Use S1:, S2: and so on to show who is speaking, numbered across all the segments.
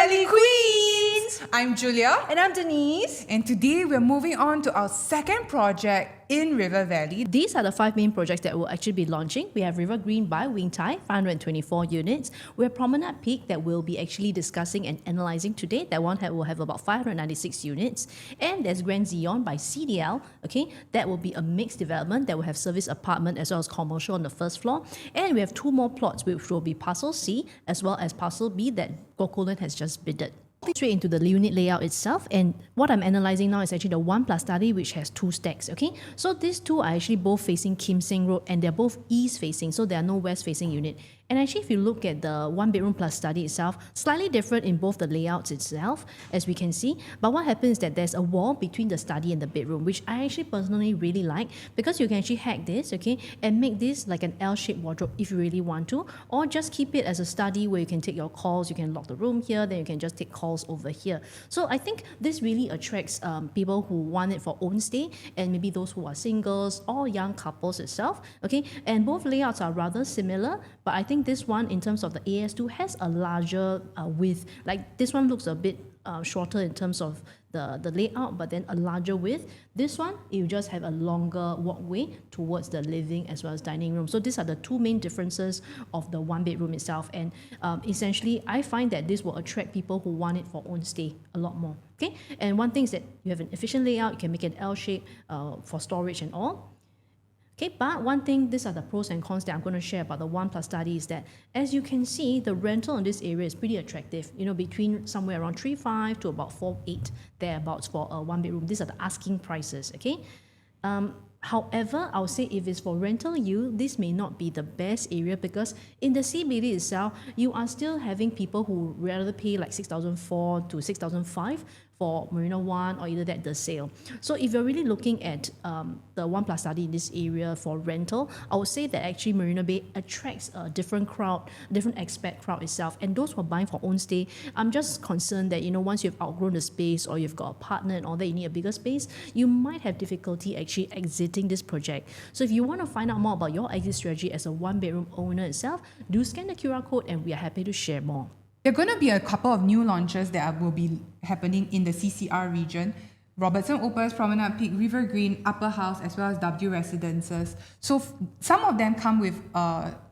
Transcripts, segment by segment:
S1: Valley Queens! I'm Julia.
S2: And I'm Denise.
S1: And today we're moving on to our second project in River Valley.
S2: These are the 5 main projects that will actually be launching. We have River Green by Wing Tai, 524 units. We have Promenade Peak that we'll be actually discussing and analysing today. That one will have about 596 units. And there's Grand Zion by CDL. Okay, that will be a mixed development that will have service apartment as well as commercial on the first floor. And we have 2 more plots which will be Parcel C as well as Parcel B that Gokulan has just bidded. Straight into the unit layout itself, and what I'm analysing now is actually the 1br+study, which has 2 stacks. Okay, so these 2 are actually both facing Kim Seng Road and they're both east facing, so there are no west facing unit. And actually, if you look at the 1br+study itself, slightly different in both the layouts itself, as we can see. But what happens is that there's a wall between the study and the bedroom, which I actually personally really like, because you can actually hack this, okay, and make this like an L-shaped wardrobe if you really want to, or just keep it as a study where you can take your calls, you can lock the room here, then you can just take calls over here. So I think this really attracts people who want it for own stay, and maybe those who are singles or young couples itself, okay. And both layouts are rather similar, but I think this one in terms of the AS2 has a larger width. Like this one looks a bit shorter in terms of the layout, but then a larger width. This one, you just have a longer walkway towards the living as well as dining room. So these are the 2 main differences of the 1-bedroom itself. And essentially, I find that this will attract people who want it for own stay a lot more. Okay, and one thing is that you have an efficient layout. You can make it L shape for storage and all. Okay, but one thing, these are the pros and cons that I'm going to share about the 1br+study is that, as you can see, the rental in this area is pretty attractive. You know, between somewhere around 3.5 to about 4.8 thereabouts for a 1-bedroom. These are the asking prices. Okay. However, I would say if it's for rental yield, this may not be the best area, because in the CBD itself, you are still having people who rather pay like 6,400 to 6,500 for Marina 1 or either that the sale. So if you're really looking at the 1br+study in this area for rental, I would say that actually Marina Bay attracts a different crowd, different expat crowd itself. And those who are buying for own stay, I'm just concerned that, you know, once you've outgrown the space or you've got a partner and all that, you need a bigger space, you might have difficulty actually exiting this project. So if you want to find out more about your exit strategy as a 1-bedroom owner itself, do scan the QR code and we are happy to share more.
S1: There are going to be a couple of new launches that will be happening in the CCR region. Robertson Opus, Promenade Peak, River Green, Upper House, as well as W Residences. So some of them come with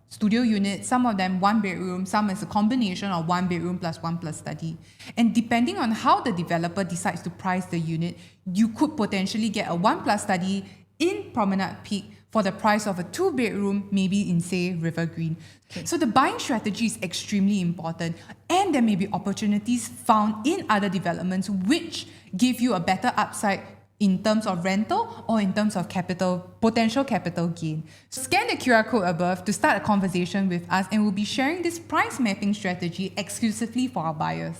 S1: studio units, some of them 1-bedroom, some is a combination of 1-bedroom plus 1br+study. And depending on how the developer decides to price the unit, you could potentially get a 1br+study in Promenade Peak for the price of a 2-bedroom, maybe in, say, River Green. Okay. So the buying strategy is extremely important, and there may be opportunities found in other developments which give you a better upside in terms of rental or in terms of potential capital gain. Scan the QR code above to start a conversation with us, and we'll be sharing this price mapping strategy exclusively for our buyers.